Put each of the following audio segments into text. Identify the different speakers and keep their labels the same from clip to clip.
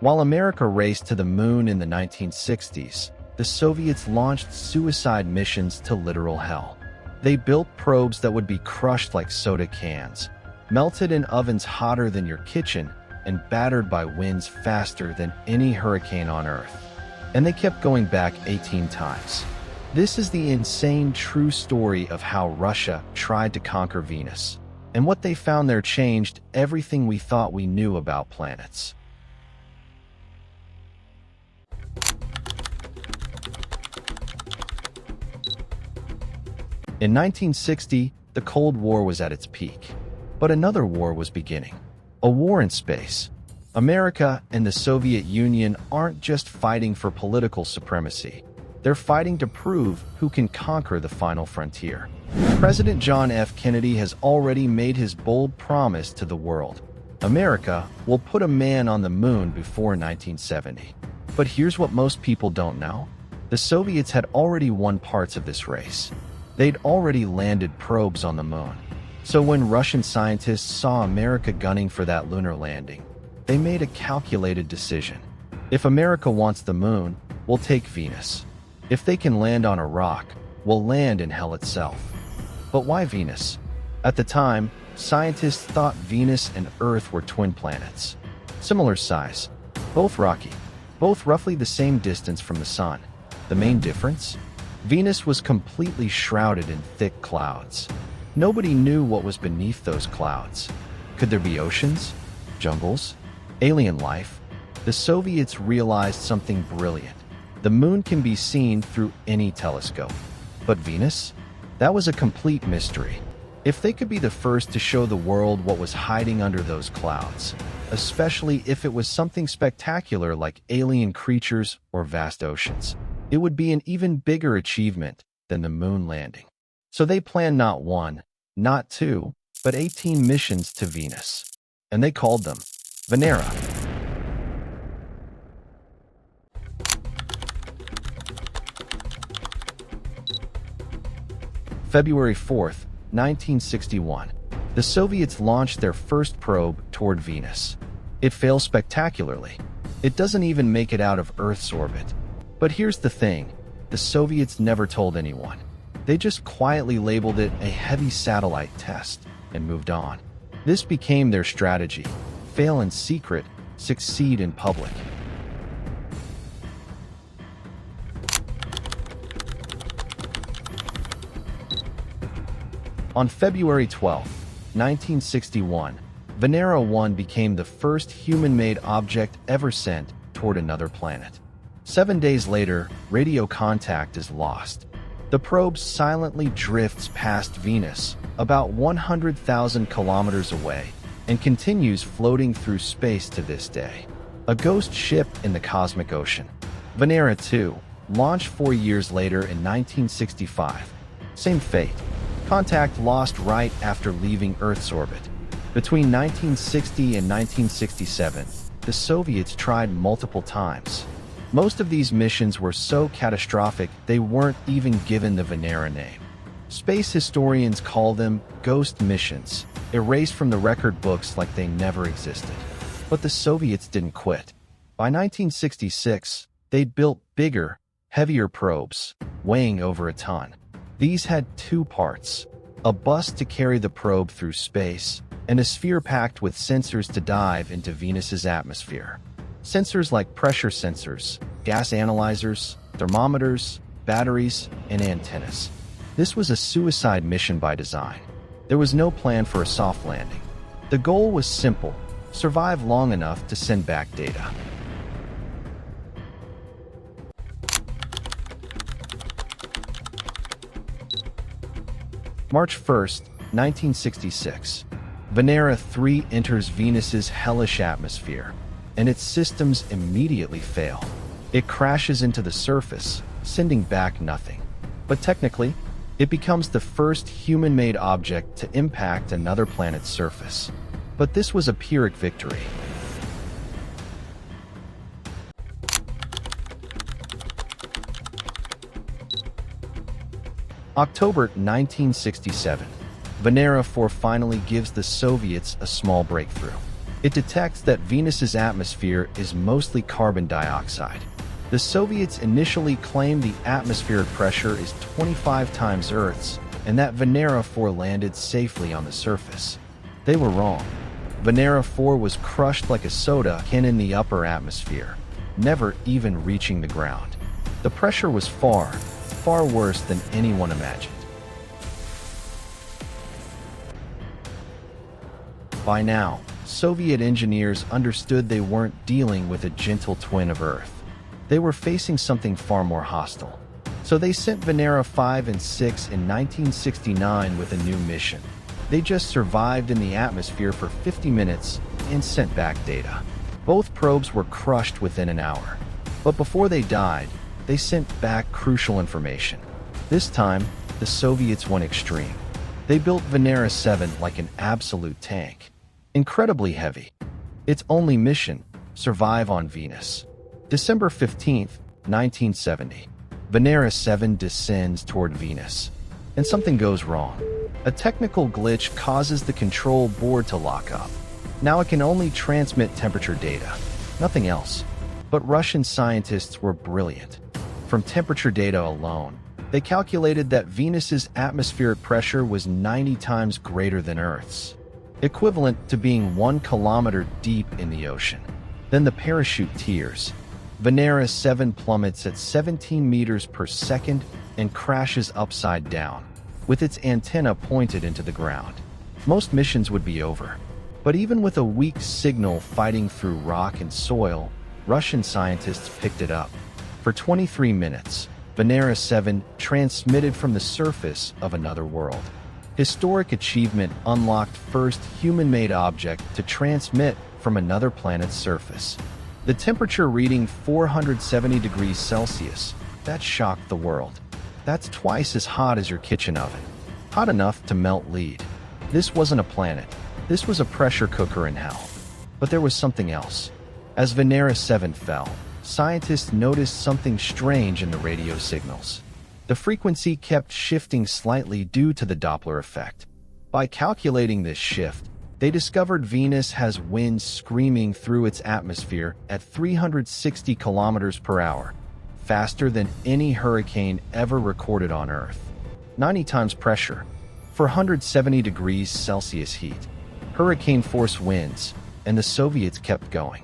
Speaker 1: While America raced to the moon in the 1960s, the Soviets launched suicide missions to literal hell. They built probes that would be crushed like soda cans, melted in ovens hotter than your kitchen, and battered by winds faster than any hurricane on Earth. And they kept going back 18 times. This is the insane true story of how Russia tried to conquer Venus. And what they found there changed everything we thought we knew about planets. In 1960, the Cold War was at its peak. But another war was beginning. A war in space. America and the Soviet Union aren't just fighting for political supremacy. They're fighting to prove who can conquer the final frontier. President John F. Kennedy has already made his bold promise to the world. America will put a man on the moon before 1970. But here's what most people don't know. The Soviets had already won parts of this race. They'd already landed probes on the moon. So when Russian scientists saw America gunning for that lunar landing, they made a calculated decision. If America wants the moon, we'll take Venus. If they can land on a rock, we'll land in hell itself. But why Venus? At the time, scientists thought Venus and Earth were twin planets. Similar size, both rocky, both roughly the same distance from the sun. The main difference? Venus was completely shrouded in thick clouds. Nobody knew what was beneath those clouds. Could there be oceans? Jungles? Alien life? The Soviets realized something brilliant. The moon can be seen through any telescope. But Venus? That was a complete mystery. If they could be the first to show the world what was hiding under those clouds, especially if it was something spectacular like alien creatures or vast oceans, it would be an even bigger achievement than the moon landing. So they planned not one, not two, but 18 missions to Venus. And they called them Venera. February 4th, 1961. The Soviets launched their first probe toward Venus. It fails spectacularly. It doesn't even make it out of Earth's orbit. But here's the thing, the Soviets never told anyone. They just quietly labeled it a heavy satellite test and moved on. This became their strategy: fail in secret, succeed in public. On February 12, 1961, Venera 1 became the first human-made object ever sent toward another planet. 7 days later, radio contact is lost. The probe silently drifts past Venus, about 100,000 kilometers away, and continues floating through space to this day. A ghost ship in the cosmic ocean. Venera 2, launched 4 years later in 1965. Same fate. Contact lost right after leaving Earth's orbit. Between 1960 and 1967, the Soviets tried multiple times. Most of these missions were so catastrophic they weren't even given the Venera name. Space historians call them ghost missions, erased from the record books like they never existed. But the Soviets didn't quit. By 1966, they'd built bigger, heavier probes, weighing over a ton. These had two parts: a bus to carry the probe through space, and a sphere packed with sensors to dive into Venus's atmosphere. Sensors like pressure sensors, gas analyzers, thermometers, batteries, and antennas. This was a suicide mission by design. There was no plan for a soft landing. The goal was simple: survive long enough to send back data. March 1st, 1966. Venera 3 enters Venus's hellish atmosphere, and its systems immediately fail. It crashes into the surface, sending back nothing. But technically, it becomes the first human-made object to impact another planet's surface. But this was a Pyrrhic victory. October 1967. Venera 4 finally gives the Soviets a small breakthrough. It detects that Venus's atmosphere is mostly carbon dioxide. The Soviets initially claimed the atmospheric pressure is 25 times Earth's and that Venera 4 landed safely on the surface. They were wrong. Venera 4 was crushed like a soda can in the upper atmosphere, never even reaching the ground. The pressure was far, far worse than anyone imagined. By now, Soviet engineers understood they weren't dealing with a gentle twin of Earth. They were facing something far more hostile. So they sent Venera 5 and 6 in 1969 with a new mission. They just survived in the atmosphere for 50 minutes and sent back data. Both probes were crushed within an hour. But before they died, they sent back crucial information. This time, the Soviets went extreme. They built Venera 7 like an absolute tank. Incredibly heavy. Its only mission, survive on Venus. December 15, 1970. Venera 7 descends toward Venus. And something goes wrong. A technical glitch causes the control board to lock up. Now it can only transmit temperature data, nothing else. But Russian scientists were brilliant. From temperature data alone, they calculated that Venus's atmospheric pressure was 90 times greater than Earth's, equivalent to being 1 kilometer deep in the ocean. Then the parachute tears. Venera 7 plummets at 17 meters per second and crashes upside down, with its antenna pointed into the ground. Most missions would be over. But even with a weak signal fighting through rock and soil, Russian scientists picked it up. For 23 minutes, Venera 7 transmitted from the surface of another world. Historic achievement unlocked first human-made object to transmit from another planet's surface. The temperature reading 470 degrees Celsius, that shocked the world. That's twice as hot as your kitchen oven. Hot enough to melt lead. This wasn't a planet. This was a pressure cooker in hell. But there was something else. As Venera 7 fell, scientists noticed something strange in the radio signals. The frequency kept shifting slightly due to the Doppler effect. By calculating this shift, they discovered Venus has winds screaming through its atmosphere at 360 kilometers per hour, faster than any hurricane ever recorded on Earth. 90 times pressure, 470 degrees Celsius heat, hurricane-force winds, and the Soviets kept going.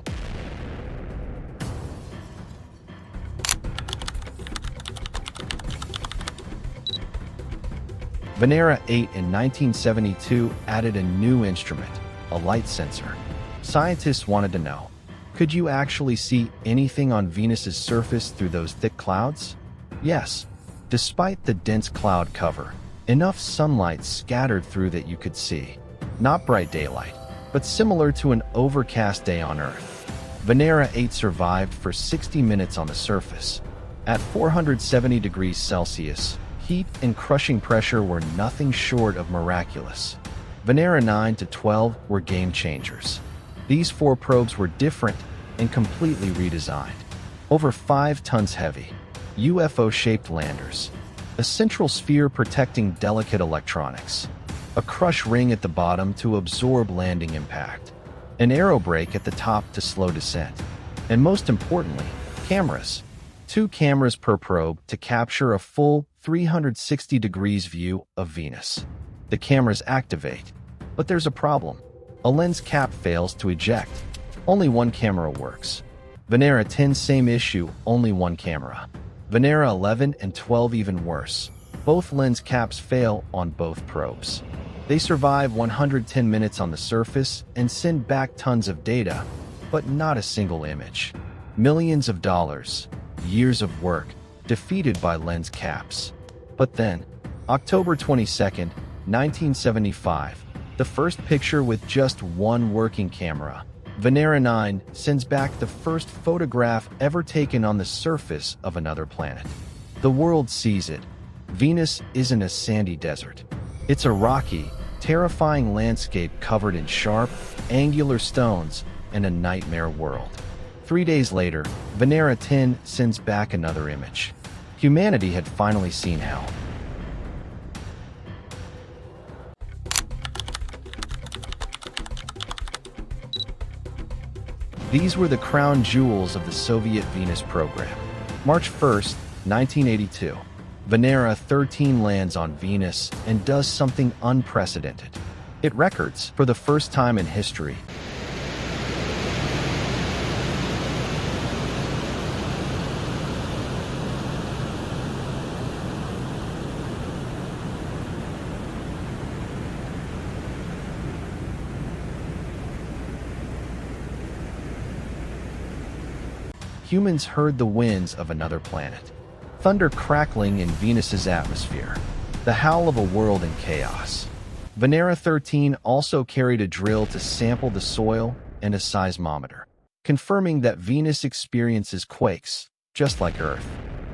Speaker 1: Venera 8 in 1972 added a new instrument, a light sensor. Scientists wanted to know, could you actually see anything on Venus's surface through those thick clouds? Yes, despite the dense cloud cover, enough sunlight scattered through that you could see. Not bright daylight, but similar to an overcast day on Earth. Venera 8 survived for 60 minutes on the surface. At 470 degrees Celsius, heat and crushing pressure were nothing short of miraculous. Venera 9 to 12 were game changers. These 4 probes were different and completely redesigned. Over 5 tons heavy, UFO-shaped landers, a central sphere protecting delicate electronics, a crush ring at the bottom to absorb landing impact, an aero brake at the top to slow descent, and most importantly, cameras. 2 cameras per probe to capture a full 360 degrees view of Venus. The cameras activate, but there's a problem. A lens cap fails to eject. Only one camera works. Venera 10 same issue, only one camera. Venera 11 and 12 even worse. Both lens caps fail on both probes. They survive 110 minutes on the surface and send back tons of data, but not a single image. Millions of dollars, years of work, defeated by lens caps. But then, October 22nd, 1975, the first picture with just one working camera, Venera 9 sends back the first photograph ever taken on the surface of another planet. The world sees it. Venus isn't a sandy desert. It's a rocky, terrifying landscape covered in sharp, angular stones and a nightmare world. 3 days later, Venera 10 sends back another image. Humanity had finally seen hell. These were the crown jewels of the Soviet Venus program. March 1st, 1982. Venera 13 lands on Venus and does something unprecedented. It records, for the first time in history, humans heard the winds of another planet. Thunder crackling in Venus's atmosphere. The howl of a world in chaos. Venera 13 also carried a drill to sample the soil and a seismometer, confirming that Venus experiences quakes, just like Earth.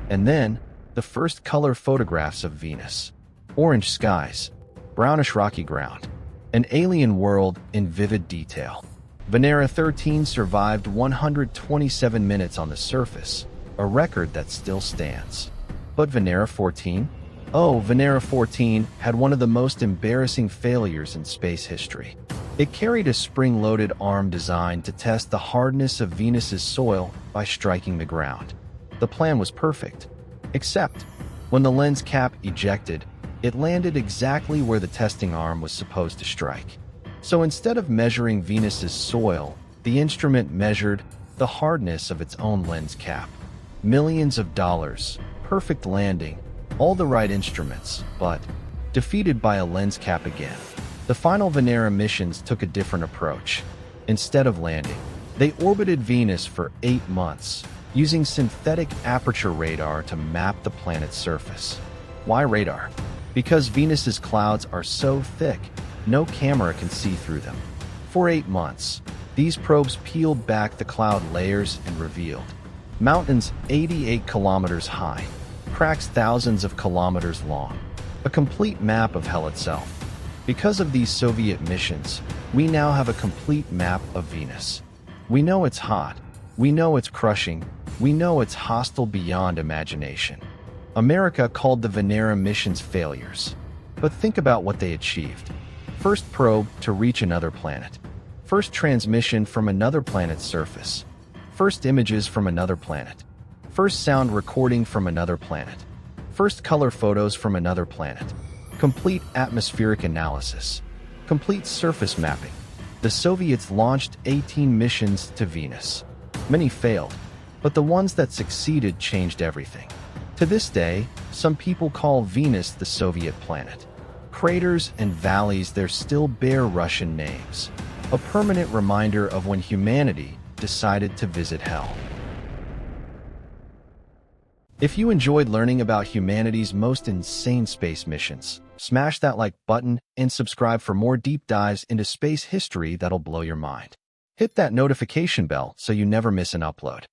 Speaker 1: And then, the first color photographs of Venus. Orange skies, brownish rocky ground, an alien world in vivid detail. Venera 13 survived 127 minutes on the surface, a record that still stands. But Venera 14? Oh, Venera 14 had one of the most embarrassing failures in space history. It carried a spring-loaded arm designed to test the hardness of Venus's soil by striking the ground. The plan was perfect, except when the lens cap ejected, it landed exactly where the testing arm was supposed to strike. So instead of measuring Venus's soil, the instrument measured the hardness of its own lens cap. Millions of dollars, perfect landing, all the right instruments, but defeated by a lens cap again. The final Venera missions took a different approach. Instead of landing, they orbited Venus for 8 months, using synthetic aperture radar to map the planet's surface. Why radar? Because Venus's clouds are so thick, no camera can see through them. For 8 months, these probes peeled back the cloud layers and revealed mountains 88 kilometers high, cracks thousands of kilometers long, a complete map of hell itself. Because of these Soviet missions, we now have a complete map of Venus. We know it's hot, we know it's crushing, we know it's hostile beyond imagination. America called the Venera missions failures. But think about what they achieved. First probe to reach another planet. First transmission from another planet's surface. First images from another planet. First sound recording from another planet. First color photos from another planet. Complete atmospheric analysis. Complete surface mapping. The Soviets launched 18 missions to Venus. Many failed, but the ones that succeeded changed everything. To this day, some people call Venus the Soviet planet. Craters and valleys there still bear Russian names, a permanent reminder of when humanity decided to visit hell. If you enjoyed learning about humanity's most insane space missions, smash that like button and subscribe for more deep dives into space history that'll blow your mind. Hit that notification bell so you never miss an upload.